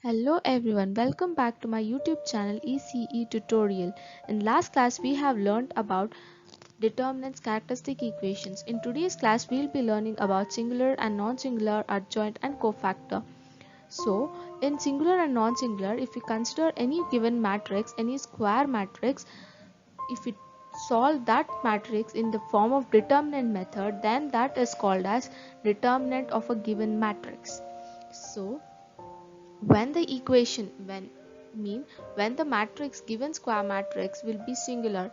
Hello everyone, welcome back to my YouTube channel ECE tutorial. In last class we have learned about determinants, characteristic equations. In today's class we will be learning about singular and non-singular, adjoint and cofactor. So in singular and non-singular, if we consider any given matrix, any square matrix, if we solve that matrix in the form of determinant method, then that is called as determinant of a given matrix. So when the equation when the matrix given square matrix will be singular,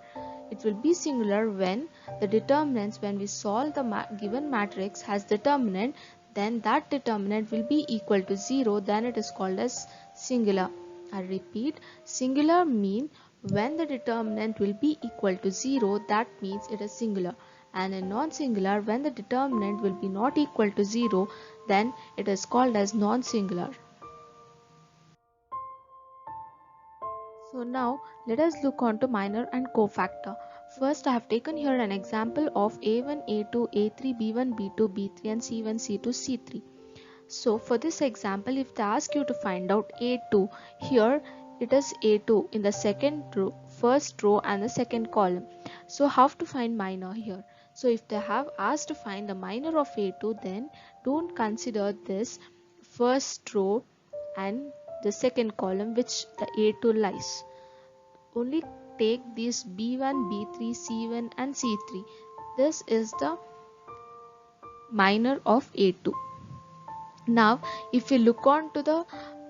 it will be singular when the determinants, when we solve the given matrix has determinant, then that determinant will be equal to 0, then it is called as singular. I repeat, singular mean when the determinant will be equal to 0, that means it is singular. And in non-singular, when the determinant will be not equal to 0, then it is called as non-singular. So now let us look on to minor and cofactor. First I have taken here an example of A1, A2, A3, B1, B2, B3 and C1, C2, C3. So for this example, if they ask you to find out A2, here it is A2 in the first row and the second column. So how to find minor here? So if they have asked to find the minor of A2, then don't consider this first row and the second column which the A2 lies. Only take these B1, B3, C1 and C3. This is the minor of A2. Now if we look on to the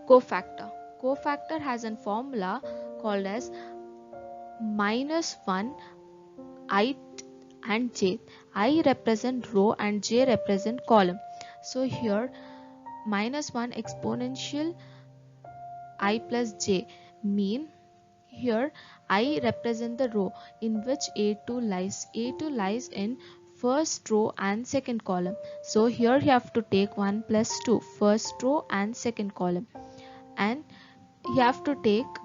cofactor has a formula called as -1 I and j. I represent row and j represent column. So here -1 exponential I plus j mean here I represent the row in which A2 lies. A2 lies in first row and second column. So here you have to take 1 plus 2, first row and second column. And you have to take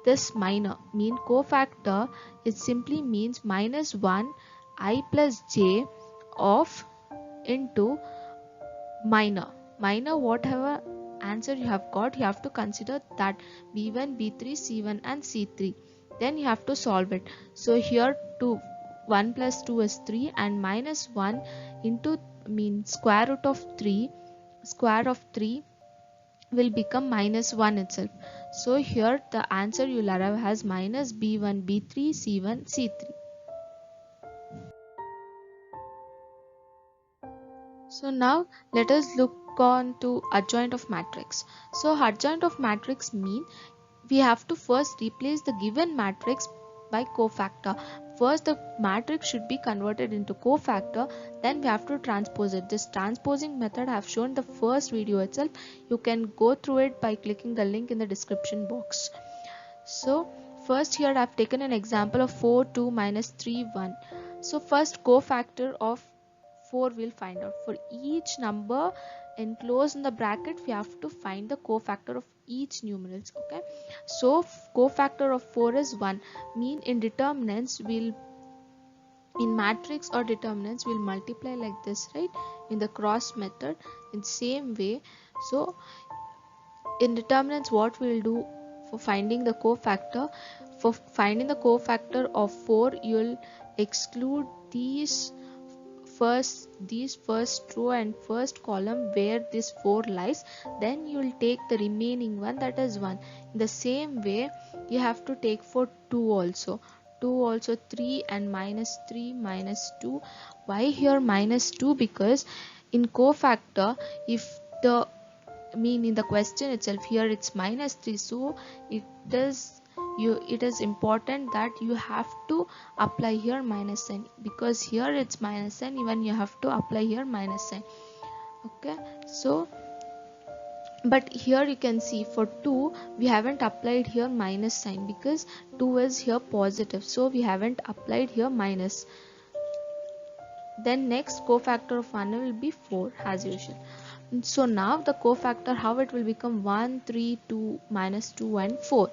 this minor, mean cofactor, it simply means -1 I plus j of into minor whatever answer you have got, you have to consider that b1, b3, c1 and c3, then you have to solve it. So here 1 plus 2 is 3 and -1 into square root of 3, square of 3 will become -1 itself. So here the answer you will arrive has minus b1, b3, c1, c3. So now let us look on to adjoint of matrix. So adjoint of matrix mean we have to first replace the given matrix by cofactor. First the matrix should be converted into cofactor, then we have to transpose it. This transposing method I have shown the first video itself. You can go through it by clicking the link in the description box. So first here I have taken an example of 4, 2, minus 3, 1. So first cofactor of 4 we'll find out. For each number enclosed in the bracket we have to find the cofactor of each numerals. Okay, so cofactor of 4 is 1, mean in determinants we'll, in matrix or determinants we'll multiply like this, right, in the cross method in same way. So in determinants what we'll do for finding the cofactor, for finding the cofactor of 4 you'll exclude these first row and first column where this 4 lies, then you will take the remaining one, that is 1. In the same way you have to take for 2 also, 3 and -3 -2. Why here -2? Because in cofactor, if the in the question itself here it's -3, so it is important that you have to apply here minus sign, because here it's minus sign, even you have to apply here minus sign. Okay, so but here you can see for 2 we haven't applied here minus sign because 2 is here positive, so we haven't applied here minus. Then next cofactor of 1 will be 4 as usual. So now the cofactor, how it will become 1, 3, 2, -2 and 4.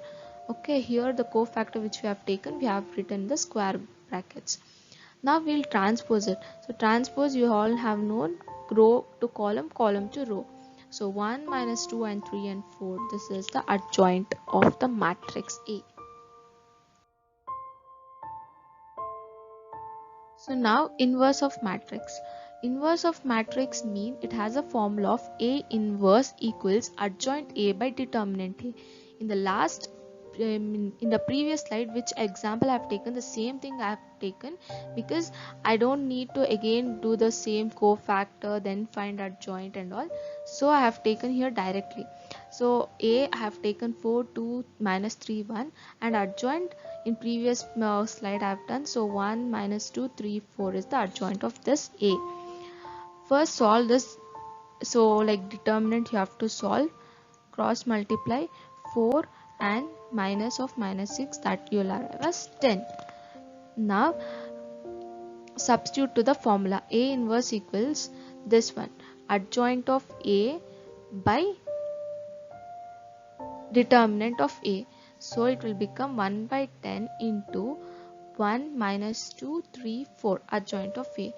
Okay, here the cofactor which we have taken, we have written the square brackets. Now we'll transpose it. So transpose, you all have known, row to column, column to row. So 1 minus 2 and 3 and 4, this is the adjoint of the matrix A. So now inverse of matrix. Inverse of matrix mean it has a formula of A inverse equals adjoint A by determinant A. In the last in the previous slide, which example I have taken, the same thing I have taken, because I don't need to again do the same cofactor then find adjoint and all, so I have taken here directly. So A I have taken 4 2 minus 3 1, and adjoint in previous slide I have done, so 1 minus 2 3 4 is the adjoint of this A. First solve this. So like determinant you have to solve, cross multiply 4 and minus of minus 6, that you will arrive as 10. Now substitute to the formula. A inverse equals this one, adjoint of A by determinant of A. So it will become 1 by 10 into 1 minus 2 3 4, adjoint of A.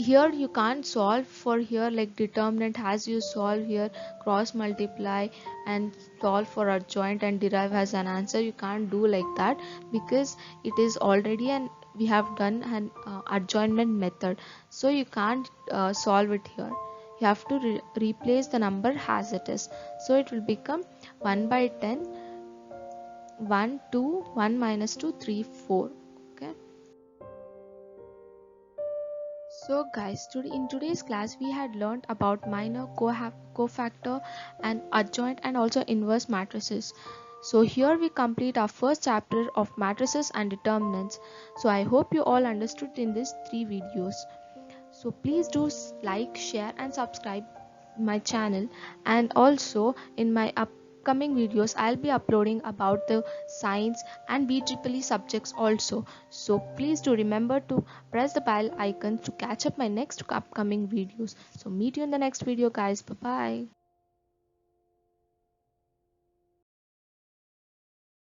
Here you can't solve for here like determinant, as you solve here cross multiply and solve for adjoint and derive as an answer. You can't do like that, because it is already an we have done an adjointment method, so you can't solve it here. You have to replace the number as it is. So it will become 1 by 10 1 2 1 minus 2 3 4. Okay. So guys, in today's class we had learned about minor, cofactor and adjoint and also inverse matrices. So here we complete our first chapter of matrices and determinants. So I hope you all understood in these 3 videos. So please do like, share and subscribe my channel, and also in my upcoming videos I'll be uploading about the science and BEEE subjects also. So please do remember to press the bell icon to catch up my next upcoming videos. So meet you in the next video guys. Bye bye.